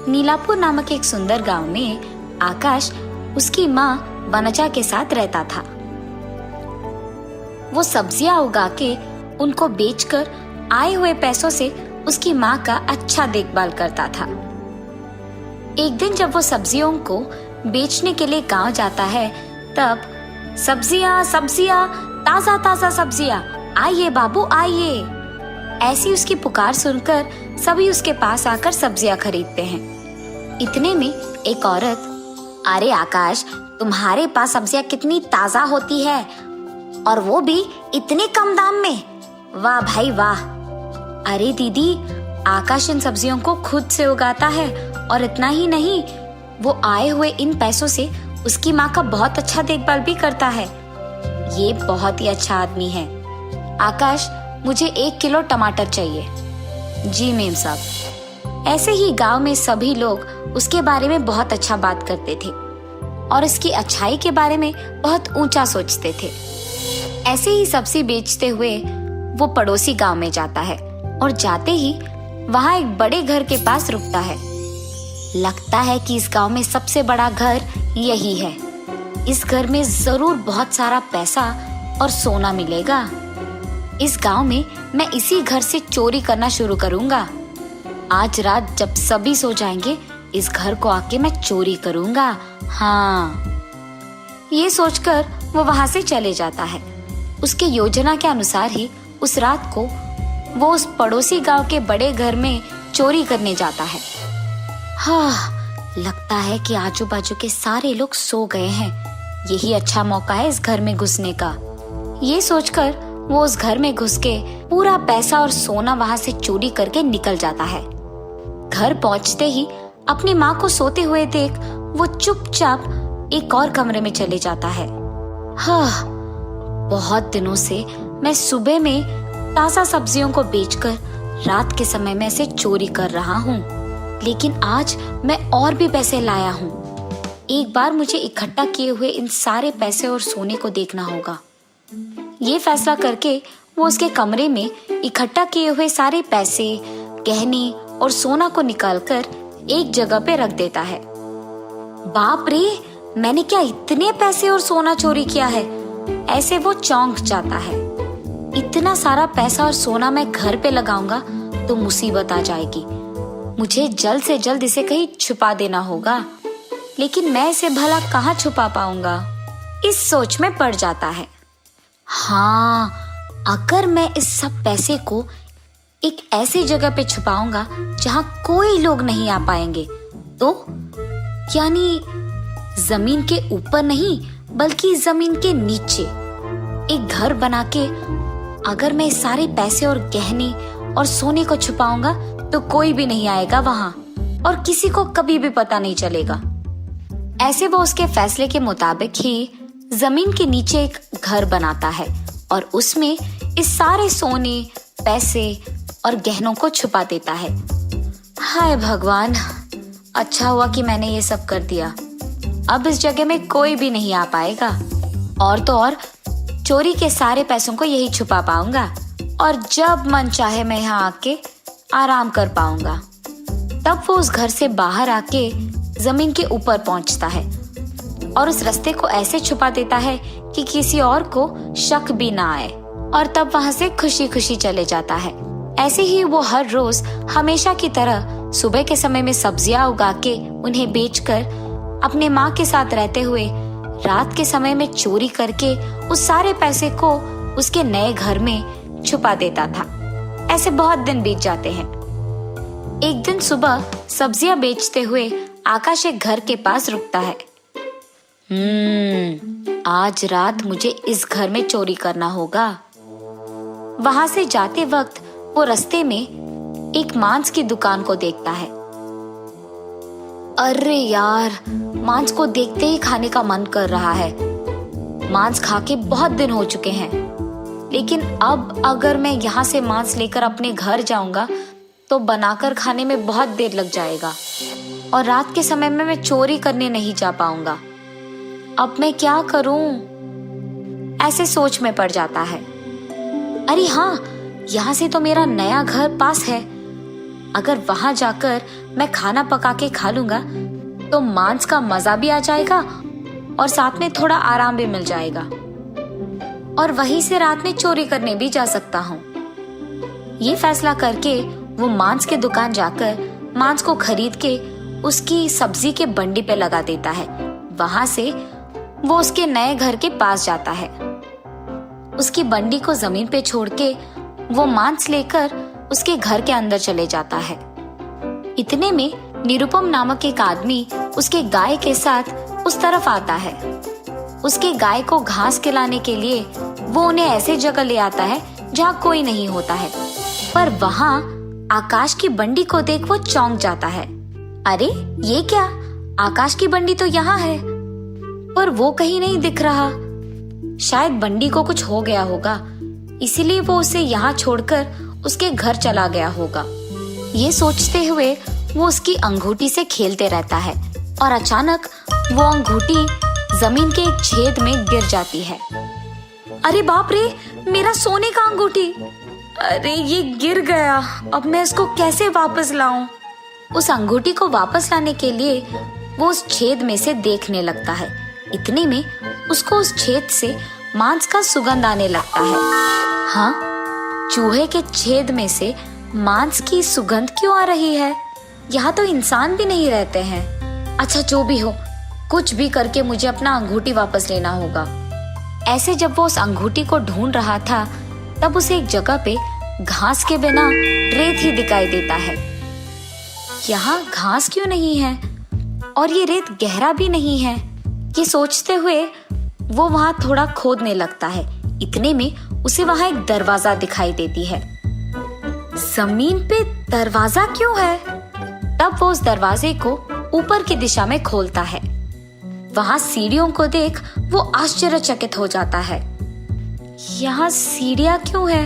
नीलापुर नामक एक सुंदर गांव में आकाश उसकी माँ वनजा के साथ रहता था। वो सब्जियां उगा के उनको बेचकर आए हुए पैसों से उसकी माँ का अच्छा देखभाल करता था। एक दिन जब वो सब्जियों को बेचने के लिए गांव जाता है, तब सब्जियां सब्जियां, ताजा ताजा सब्जियां, आइए बाबू आइए, ऐसी उसकी पुकार सुनकर सभी उसके पास आकर सब्जियां खरीदते हैं। इतने में एक औरत, अरे आकाश, तुम्हारे पास सब्जियां कितनी ताजा होती है और वो भी इतने कम दाम में, वाह भाई वाह। अरे दीदी, आकाश इन सब्जियों को खुद से उगाता है और इतना ही नहीं, वो आए हुए इन पैसों से उसकी माँ का बहुत अच्छा देखभाल भी करता है। ये बहुत ही अच्छा आदमी है। आकाश, मुझे 1 किलो टमाटर चाहिए। जी मेम साहब। ऐसे ही गांव में सभी लोग उसके बारे में बहुत अच्छा बात करते थे और इसकी अच्छाई के बारे में बहुत ऊंचा सोचते थे। ऐसे ही सब्जी बेचते हुए वो पड़ोसी गांव में जाता है और जाते ही वहां एक बड़े घर के पास रुकता है। लगता है कि इस गांव में सबसे बड़ा घर यही है। इस घर में जरूर बहुत सारा पैसा और सोना मिलेगा। इस गांव में मैं इसी घर से चोरी करना शुरू करूंगा। आज रात जब सभी सो जाएंगे, इस घर को आके मैं चोरी करूंगा। हाँ, ये सोचकर वो वहां से चले जाता है। उसके योजना के अनुसार ही उस रात को वो उस पड़ोसी गांव के बड़े घर में चोरी करने जाता है। हाँ, लगता है कि आजू बाजू के सारे लोग सो गए हैं। यही अच्छा मौका है इस घर में घुसने का। ये सोचकर वो उस घर में घुस के पूरा पैसा और सोना वहां से चोरी करके निकल जाता है। घर पहुंचते ही अपनी माँ को सोते हुए देख वो चुपचाप एक और कमरे में चले जाता है। हाँ, बहुत दिनों से मैं सुबह में ताजा सब्जियों को बेचकर रात के समय में इसे चोरी कर रहा हूँ, लेकिन आज मैं और भी पैसे लाया हूँ। एक बार मुझे इकट्ठा किए हुए इन सारे पैसे और सोने को देखना होगा। ये फैसला करके वो उसके कमरे में इकट्ठा किए हुए सारे पैसे, गहने और सोना को निकालकर एक जगह पे रख देता है। बाप रे, मैंने क्या इतने पैसे और सोना चोरी किया है? ऐसे वो चौंक जाता है। इतना सारा पैसा और सोना मैं घर पे लगाऊंगा तो मुसीबत आ जाएगी। मुझे जल्द से जल्द इसे कहीं छुपा देना होगा, लेकिन मैं इसे भला कहाँ छुपा पाऊंगा? इस सोच में पड़ जाता है। हाँ, अगर मैं इस सब पैसे को एक ऐसी जगह पे छुपाऊंगा जहाँ कोई लोग नहीं आ पाएंगे, तो यानी जमीन के ऊपर नहीं बल्कि जमीन के नीचे एक घर बना के अगर मैं सारे पैसे और गहने और सोने को छुपाऊंगा तो कोई भी नहीं आएगा वहां और किसी को कभी भी पता नहीं चलेगा। ऐसे वो उसके फैसले के मुताबिक ही जमीन के नीचे एक घर बनाता है और उसमें इस सारे सोने, पैसे और गहनों को छुपा देता है। हाय भगवान, अच्छा हुआ कि मैंने ये सब कर दिया। अब इस जगह में कोई भी नहीं आ पाएगा और तो और चोरी के सारे पैसों को यही छुपा पाऊंगा और जब मन चाहे मैं यहाँ आके आराम कर पाऊंगा। तब वो उस घर से बाहर आके जमीन के ऊपर पहुंचता है और उस रास्ते को ऐसे छुपा देता है कि किसी और को शक भी ना आए और तब वहां से खुशी खुशी चले जाता है। ऐसे ही वो हर रोज हमेशा की तरह सुबह के समय में सब्जियां उगा के उन्हें बेचकर अपने माँ के साथ रहते हुए रात के समय में चोरी करके उस सारे पैसे को उसके नए घर में छुपा देता था। ऐसे बहुत दिन बीत जाते हैं। एक दिन सुबह सब्जियां बेचते हुए आकाश एक घर के पास रुकता है। आज रात मुझे इस घर में चोरी करना होगा। वहां से जाते वक्त वो रास्ते में एक मांस की दुकान को देखता है। अरे यार, मांस को देखते ही खाने का मन कर रहा है। मांस खा के बहुत दिन हो चुके हैं, लेकिन अब अगर मैं यहाँ से मांस लेकर अपने घर जाऊंगा तो बनाकर खाने में बहुत देर लग जाएगा और रात के समय में मैं चोरी करने नहीं जा पाऊंगा। अब मैं क्या करूं? ऐसे सोच में पड़ जाता है। अरे हाँ, यहाँ से तो मेरा नया घर पास है। अगर वहां जाकर मैं खाना पका के खा लूंगा तो मांस का मजा भी आ जाएगा और साथ में थोड़ा आराम भी मिल जाएगा, और वहीं से रात में चोरी करने भी जा सकता हूँ। ये फैसला करके वो मांस के दुकान जाकर मांस को खरीद के उसकी सब्जी के बंडी पे लगा देता है। वहां से वो उसके नए घर के पास जाता है। उसकी बंडी को जमीन पे छोड़ के वो मांस लेकर उसके घर के अंदर चले जाता है। इतने में निरुपम नामक एक आदमी उसके गाय के साथ उस तरफ आता है। उसके गाय को घास खिलाने के लिए वो उन्हें ऐसे जगह ले आता है जहाँ कोई नहीं होता है, पर वहाँ आकाश की बंडी को देख वो चौंक जाता है। अरे ये क्या, आकाश की बंडी तो यहाँ है, पर वो कहीं नहीं दिख रहा। शायद बंडी को कुछ हो गया होगा, इसीलिए वो उसे यहाँ छोड़कर उसके घर चला गया होगा। ये सोचते हुए वो उसकी अंगूठी से खेलते रहता है और अचानक वो अंगूठी जमीन के एक छेद में गिर जाती है। अरे बाप रे, मेरा सोने का अंगूठी! अरे ये गिर गया, अब मैं इसको कैसे वापस लाऊं? उस अंगूठी को वापस लाने के लिए वो उस छेद में से देखने लगता है। इतने में उसको उस छेद से मांस का सुगंध आने लगता है। हाँ, चूहे के छेद में से मांस की सुगंध क्यों आ रही है? यहाँ तो इंसान भी नहीं रहते हैं। अच्छा, जो भी हो, कुछ भी करके मुझे अपना अंगूठी वापस लेना होगा। ऐसे जब वो उस अंगूठी को ढूंढ रहा था, तब उसे एक जगह पे घास के बिना रेत ही दिखाई देता है। यहाँ घास क्यों नहीं है और ये रेत गहरा भी नहीं है? ये सोचते हुए वो वहां थोड़ा खोदने लगता है। इतने में उसे वहां एक दरवाजा दिखाई देती है। जमीन पे दरवाजा क्यों है? तब वो उस दरवाजे को ऊपर की दिशा में खोलता है। वहां सीढ़ियों को देख वो आश्चर्यचकित हो जाता है। यहाँ सीढ़ियां क्यों है?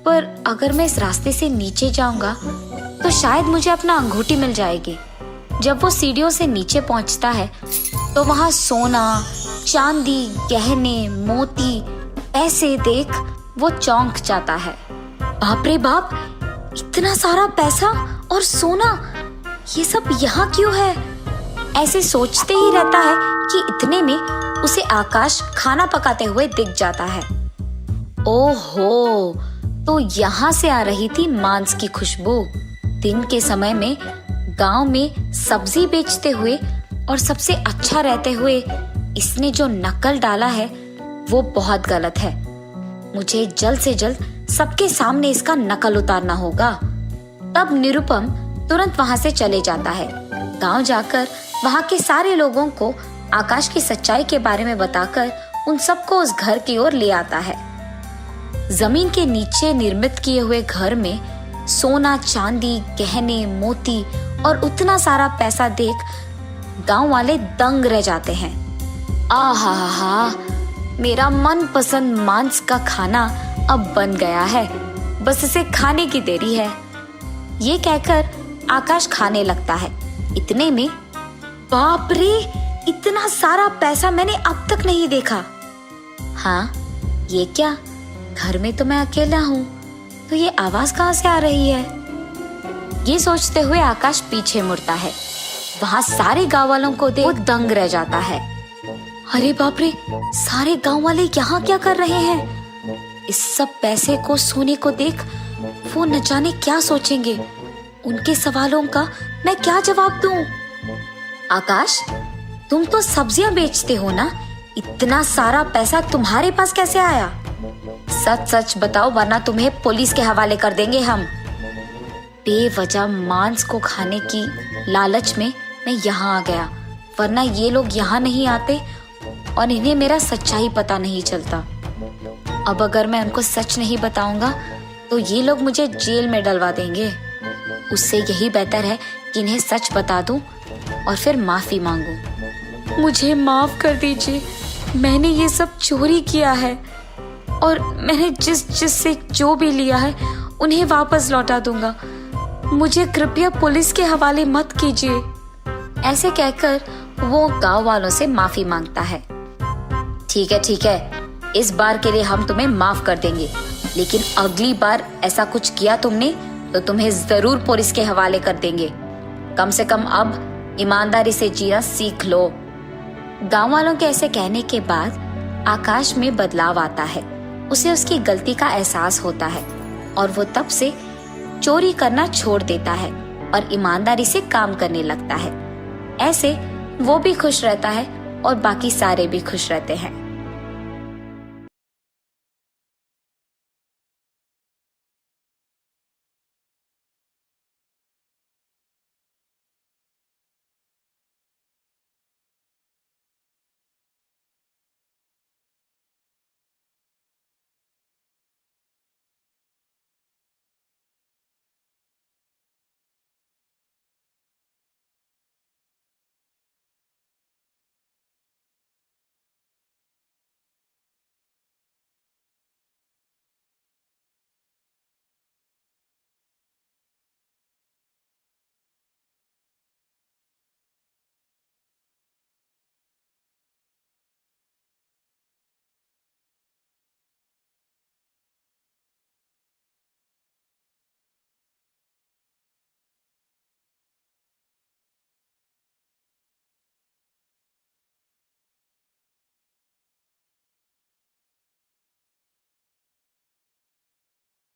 पर अगर मैं इस रास्ते से नीचे जाऊंगा तो शायद मुझे अपना अंगूठी मिल जाएगी। जब वो सीढ़ियों से नीचे पहुंचता है तो वहां सोना, चांदी, गहने, मोती, पैसे देख वो चौंक जाता है। बाप रे बाप, इतना सारा पैसा और सोना, ये सब यहाँ क्यों है? ऐसे सोचते ही रहता है कि इतने में उसे आकाश खाना पकाते हुए दिख जाता है। ओहो, तो यहाँ से आ रही थी मांस की खुशबू। दिन के समय में गांव में सब्जी बेचते हुए और सबसे अच्छा रहते हुए इसने जो नकल डाला है वो बहुत गलत है। मुझे जल्द से जल्द सबके सामने इसका नकल उतारना होगा। तब निरुपम तुरंत वहां से चले जाता है। गांव जाकर वहां के सारे लोगों को आकाश की सच्चाई के बारे में बताकर उन सबको उस घर की ओर ले आता है। जमीन के नीचे निर्मित किए हुए घर में सोना, चांदी, गहने, मोती और उतना सारा पैसा देख गांव वाले दंग रह जाते हैं। आहा, मेरा मनपसंद मांस का खाना अब बन गया है, बस इसे खाने की देरी है। ये कहकर आकाश खाने लगता है। इतने में बाप रे, इतना सारा पैसा मैंने अब तक नहीं देखा। हाँ, ये क्या, घर में तो मैं अकेला हूँ, तो ये आवाज कहाँ से आ रही है? ये सोचते हुए आकाश पीछे मुड़ता है। वहां सारे गांव वालों को देख वो दंग रह जाता है। अरे बाप रे, सारे गांव वाले यहाँ क्या कर रहे हैं? इस सब पैसे को, सोने को देख वो न जाने क्या सोचेंगे। उनके सवालों का मैं क्या जवाब दूं? आकाश, तुम तो सब्जियां बेचते हो ना, इतना सारा पैसा तुम्हारे पास कैसे आया? सच सच बताओ, वरना तुम्हें पुलिस के हवाले कर देंगे हम। बेवजह मांस को खाने की लालच में मैं यहाँ आ गया, वरना ये लोग यहाँ नहीं आते और इन्हें मेरा सच्चाई पता नहीं चलता। अब अगर मैं उनको सच नहीं बताऊंगा तो ये लोग मुझे जेल में डलवा देंगे। उससे यही बेहतर है कि इन्हें सच बता दूं और फिर माफी मांगूं। मुझे माफ कर दीजिए, मैंने ये सब चोरी किया है और मैंने जिस से जो भी लिया है उन्हें वापस लौटा दूंगा। मुझे कृपया पुलिस के हवाले मत कीजिए। ऐसे कहकर वो गांव वालों से माफी मांगता है। ठीक है, इस बार के लिए हम तुम्हें माफ कर देंगे, लेकिन अगली बार ऐसा कुछ किया तुमने तो तुम्हें जरूर पुलिस के हवाले कर देंगे। कम से कम अब ईमानदारी से जीना सीख लो। गांव वालों के ऐसे कहने के बाद आकाश में बदलाव आता है। उसे उसकी गलती का एहसास होता है और वो तब से चोरी करना छोड़ देता है और ईमानदारी से काम करने लगता है। ऐसे वो भी खुश रहता है और बाकी सारे भी खुश रहते हैं।